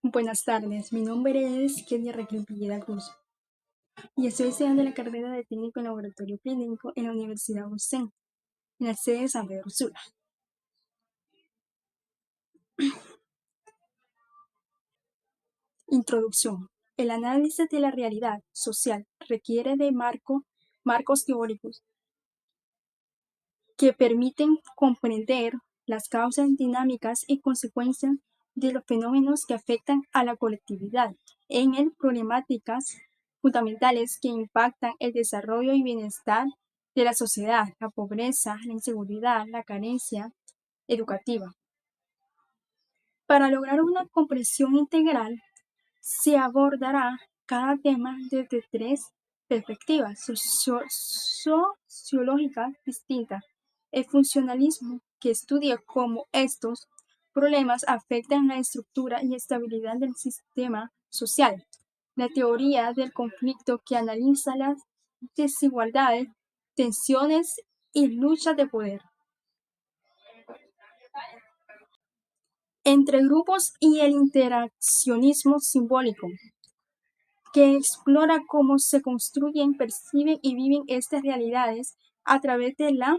Buenas tardes, mi nombre es Kenia Raquel Pilleda Cruz y estoy estudiando la carrera de técnico en laboratorio clínico en la Universidad UCEN, en la sede de San Pedro Sula. Introducción. El análisis de la realidad social requiere de marcos teóricos que permiten comprender las causas, dinámicas y consecuencias de los fenómenos que afectan a la colectividad en el problemáticas fundamentales que impactan el desarrollo y bienestar de la sociedad, la pobreza, la inseguridad, la carencia educativa. Para lograr una comprensión integral, se abordará cada tema desde tres perspectivas sociológicas distintas: el funcionalismo, que estudia cómo estos problemas afectan la estructura y estabilidad del sistema social; la teoría del conflicto, que analiza las desigualdades, tensiones y luchas de poder entre grupos; y el interaccionismo simbólico, que explora cómo se construyen, perciben y viven estas realidades a través de la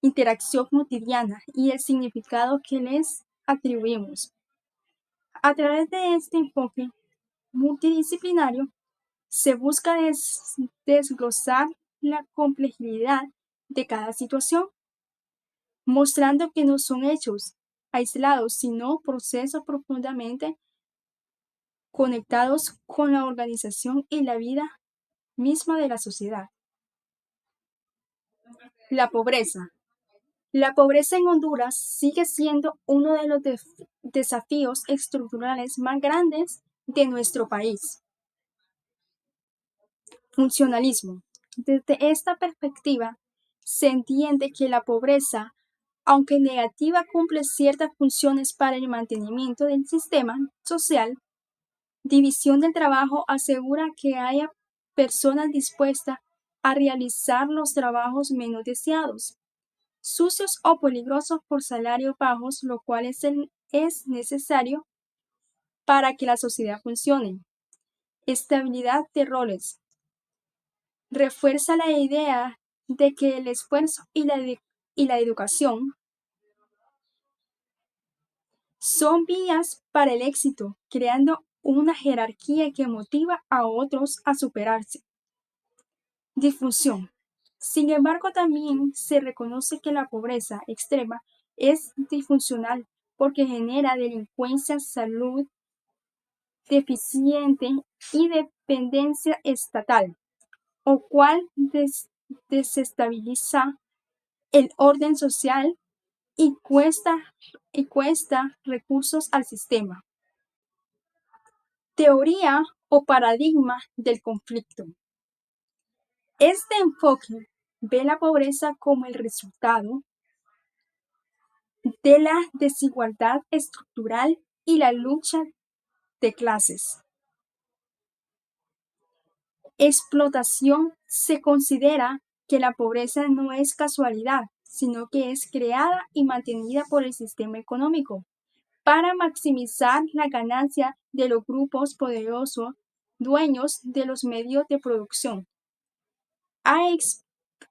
interacción cotidiana y el significado que les atribuimos. A través de este enfoque multidisciplinario se busca desglosar la complejidad de cada situación, mostrando que no son hechos aislados, sino procesos profundamente conectados con la organización y la vida misma de la sociedad. La pobreza. La pobreza en Honduras sigue siendo uno de los desafíos estructurales más grandes de nuestro país. Funcionalismo. Desde esta perspectiva, se entiende que la pobreza, aunque negativa, cumple ciertas funciones para el mantenimiento del sistema social. División del trabajo asegura que haya personas dispuestas a realizar los trabajos menos deseados, sucios o peligrosos por salarios bajos, lo cual es necesario para que la sociedad funcione. Estabilidad de roles. Refuerza la idea de que el esfuerzo y la educación son vías para el éxito, creando una jerarquía que motiva a otros a superarse. Difusión. Sin embargo, también se reconoce que la pobreza extrema es disfuncional porque genera delincuencia, salud deficiente y dependencia estatal, o cual desestabiliza el orden social y cuesta recursos al sistema. Teoría o paradigma del conflicto. Este enfoque ve la pobreza como el resultado de la desigualdad estructural y la lucha de clases. Explotación. Se considera que la pobreza no es casualidad, sino que es creada y mantenida por el sistema económico para maximizar la ganancia de los grupos poderosos dueños de los medios de producción,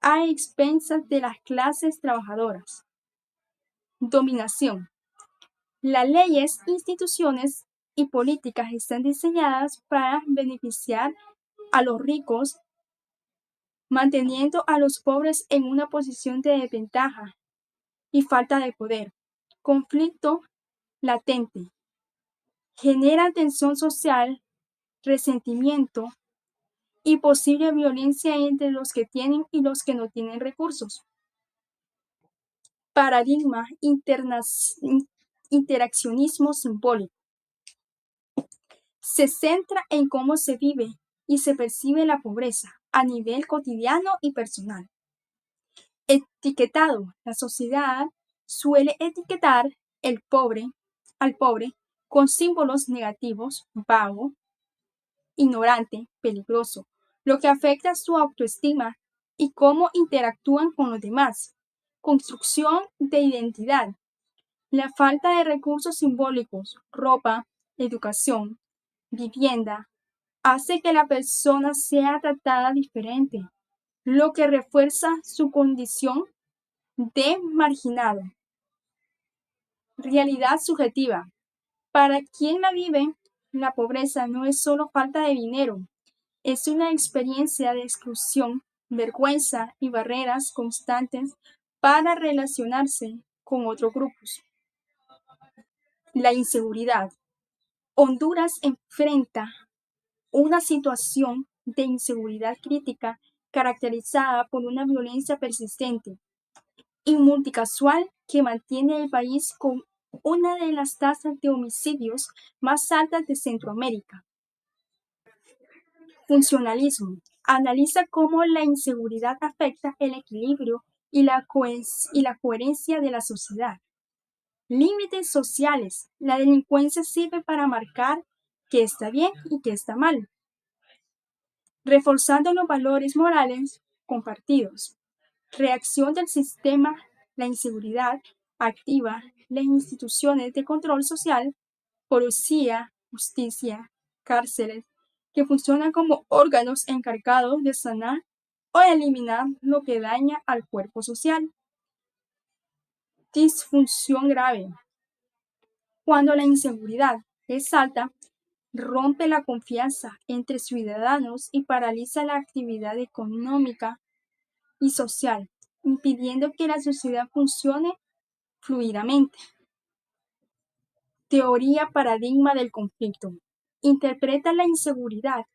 a expensas de las clases trabajadoras. Dominación. Las leyes, instituciones y políticas están diseñadas para beneficiar a los ricos, manteniendo a los pobres en una posición de desventaja y falta de poder. Conflicto latente. Genera tensión social, resentimiento y posible violencia entre los que tienen y los que no tienen recursos. Paradigma interaccionismo simbólico. Se centra en cómo se vive y se percibe la pobreza a nivel cotidiano y personal. Etiquetado. La sociedad suele etiquetar al pobre con símbolos negativos: vago, ignorante, peligroso, lo que afecta su autoestima y cómo interactúan con los demás. Construcción de identidad. La falta de recursos simbólicos, ropa, educación, vivienda, hace que la persona sea tratada diferente, lo que refuerza su condición de marginado. Realidad subjetiva. Para quien la vive, la pobreza no es solo falta de dinero, es una experiencia de exclusión, vergüenza y barreras constantes para relacionarse con otros grupos. La inseguridad. Honduras enfrenta una situación de inseguridad crítica caracterizada por una violencia persistente y multicasual que mantiene el país con una de las tasas de homicidios más altas de Centroamérica. Funcionalismo. Analiza cómo la inseguridad afecta el equilibrio y la coherencia de la sociedad. Límites sociales. La delincuencia sirve para marcar qué está bien y qué está mal, reforzando los valores morales compartidos. Reacción del sistema. La inseguridad activa las instituciones de control social, policía, justicia, cárceles, que funcionan como órganos encargados de sanar o eliminar lo que daña al cuerpo social. Disfunción grave. Cuando la inseguridad es alta, rompe la confianza entre ciudadanos y paraliza la actividad económica y social, impidiendo que la sociedad funcione fluidamente. Teoría paradigma del conflicto. Interpreta la inseguridad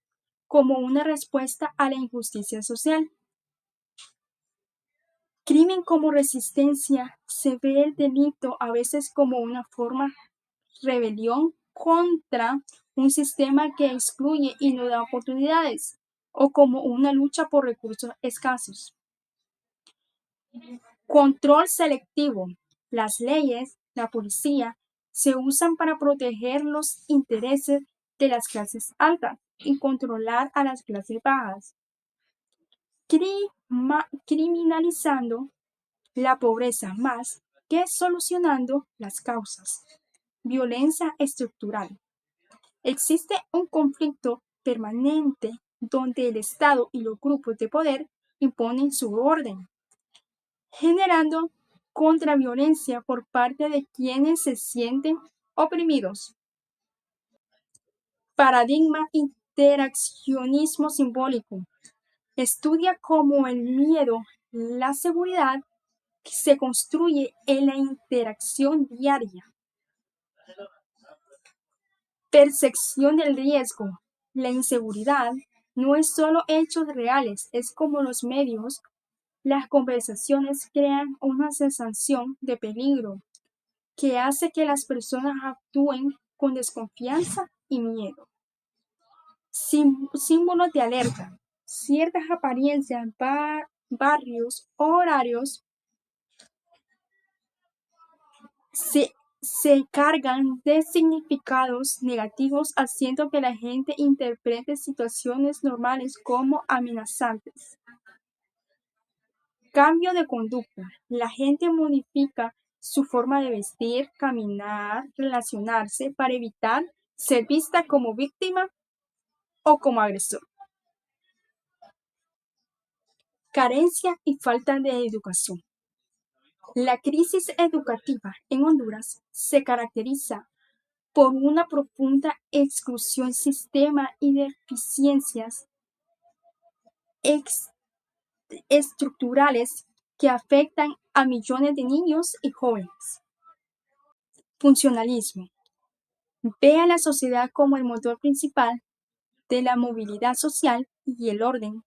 como una respuesta a la injusticia social. Crimen como resistencia. Se ve el delito a veces como una forma de rebelión contra un sistema que excluye y no da oportunidades, o como una lucha por recursos escasos. Control selectivo. Las leyes, la policía, se usan para proteger los intereses de las clases altas y controlar a las clases bajas, criminalizando la pobreza más que solucionando las causas. Violencia estructural. Existe un conflicto permanente donde el Estado y los grupos de poder imponen su orden, generando contraviolencia por parte de quienes se sienten oprimidos. Paradigma interaccionismo simbólico. Estudia cómo el miedo, la seguridad, se construye en la interacción diaria. Percepción del riesgo. La inseguridad no es solo hechos reales, es como los medios, las conversaciones crean una sensación de peligro que hace que las personas actúen con desconfianza y miedo. Símbolos de alerta. Ciertas apariencias, barrios, horarios se cargan de significados negativos, haciendo que la gente interprete situaciones normales como amenazantes. Cambio de conducta. La gente modifica su forma de vestir, caminar, relacionarse para evitar ser vista como víctima o como agresor. Carencia y falta de educación. La crisis educativa en Honduras se caracteriza por una profunda exclusión sistema y deficiencias estructurales que afectan a millones de niños y jóvenes. Funcionalismo. Ve a la sociedad como el motor principal de la movilidad social y el orden.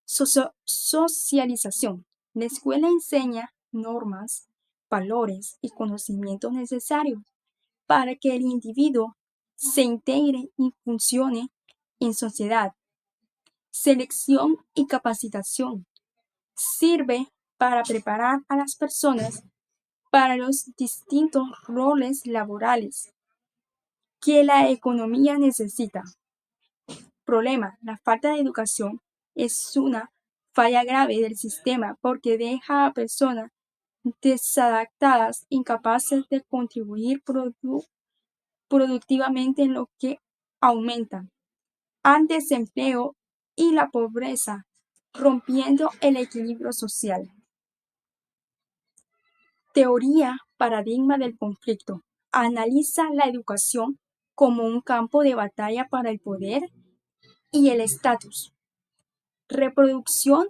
Socialización. La escuela enseña normas, valores y conocimientos necesarios para que el individuo se integre y funcione en sociedad. Selección y capacitación. Sirve para preparar a las personas para los distintos roles laborales que la economía necesita. Problema. La falta de educación es una falla grave del sistema porque deja a personas desadaptadas, incapaces de contribuir productivamente, en lo que aumenta al desempleo y la pobreza, rompiendo el equilibrio social. Teoría paradigma del conflicto. Analiza la educación como un campo de batalla para el poder y el estatus. Reproducción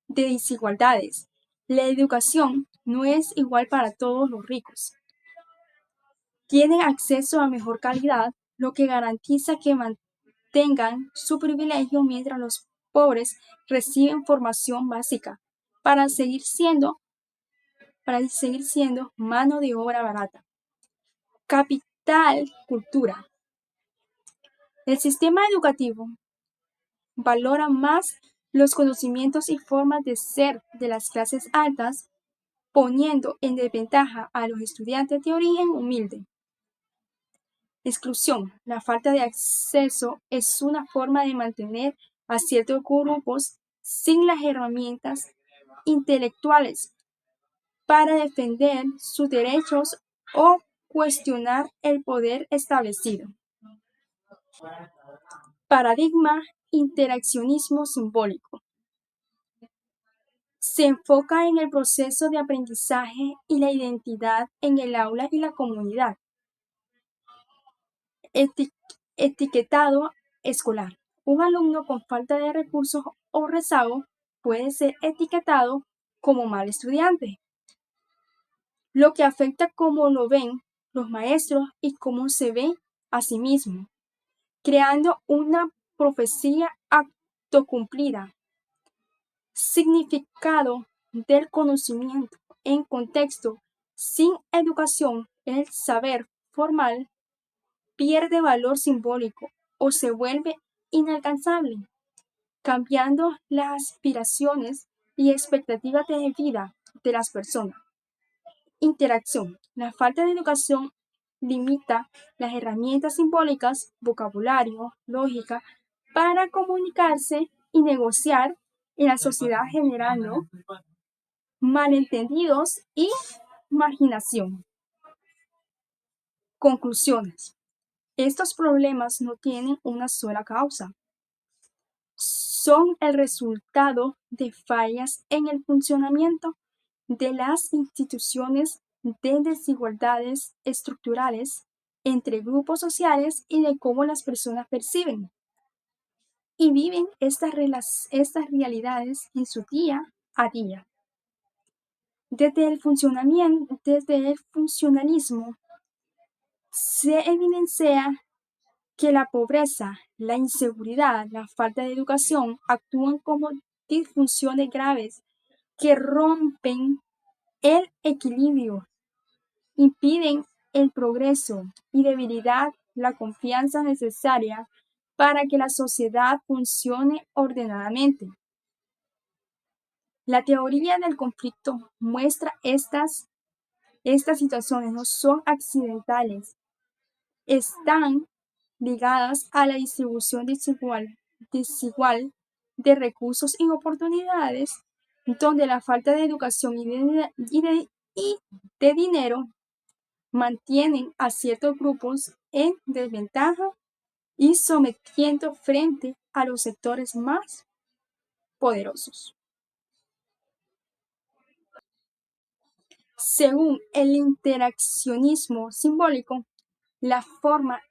de desigualdades. La educación no es igual para todos los ricos. Tienen acceso a mejor calidad, lo que garantiza que mantengan su privilegio mientras los pobres reciben formación básica para seguir siendo mano de obra barata. Capital cultura. El sistema educativo valora más los conocimientos y formas de ser de las clases altas, poniendo en desventaja a los estudiantes de origen humilde. Exclusión. La falta de acceso es una forma de mantener a ciertos grupos sin las herramientas intelectuales para defender sus derechos o cuestionar el poder establecido. Paradigma interaccionismo simbólico. Se enfoca en el proceso de aprendizaje y la identidad en el aula y la comunidad. Etiquetado escolar. Un alumno con falta de recursos o rezago puede ser etiquetado como mal estudiante, lo que afecta cómo lo ven los maestros y cómo se ve a sí mismo, creando una profecía autocumplida. Significado del conocimiento en contexto sin educación, el saber formal pierde valor simbólico o se vuelve inalcanzable, cambiando las aspiraciones y expectativas de vida de las personas. Interacción. La falta de educación limita las herramientas simbólicas, vocabulario, lógica, para comunicarse y negociar en la sociedad, generando malentendidos y marginación. Conclusiones. Estos problemas no tienen una sola causa. Son el resultado de fallas en el funcionamiento de las instituciones, de desigualdades estructurales entre grupos sociales y de cómo las personas perciben y viven estas realidades en su día a día. Desde el funcionalismo se evidencia que la pobreza, la inseguridad, la falta de educación actúan como disfunciones graves que rompen el equilibrio, impiden el progreso y debilitan la confianza necesaria para que la sociedad funcione ordenadamente. La teoría del conflicto muestra estas situaciones no son accidentales, están ligadas a la distribución desigual de recursos y oportunidades, donde la falta de educación y de dinero mantienen a ciertos grupos en desventaja y sometiendo frente a los sectores más poderosos. Según el interaccionismo simbólico, la forma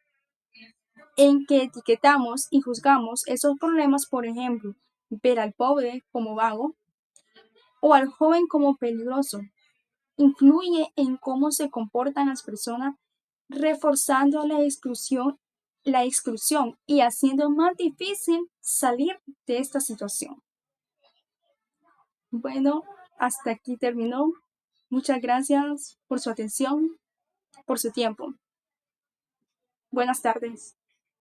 en que etiquetamos y juzgamos esos problemas, por ejemplo, ver al pobre como vago o al joven como peligroso, influye en cómo se comportan las personas, reforzando la exclusión y haciendo más difícil salir de esta situación. Bueno, hasta aquí terminó. Muchas gracias por su atención, por su tiempo. Buenas tardes.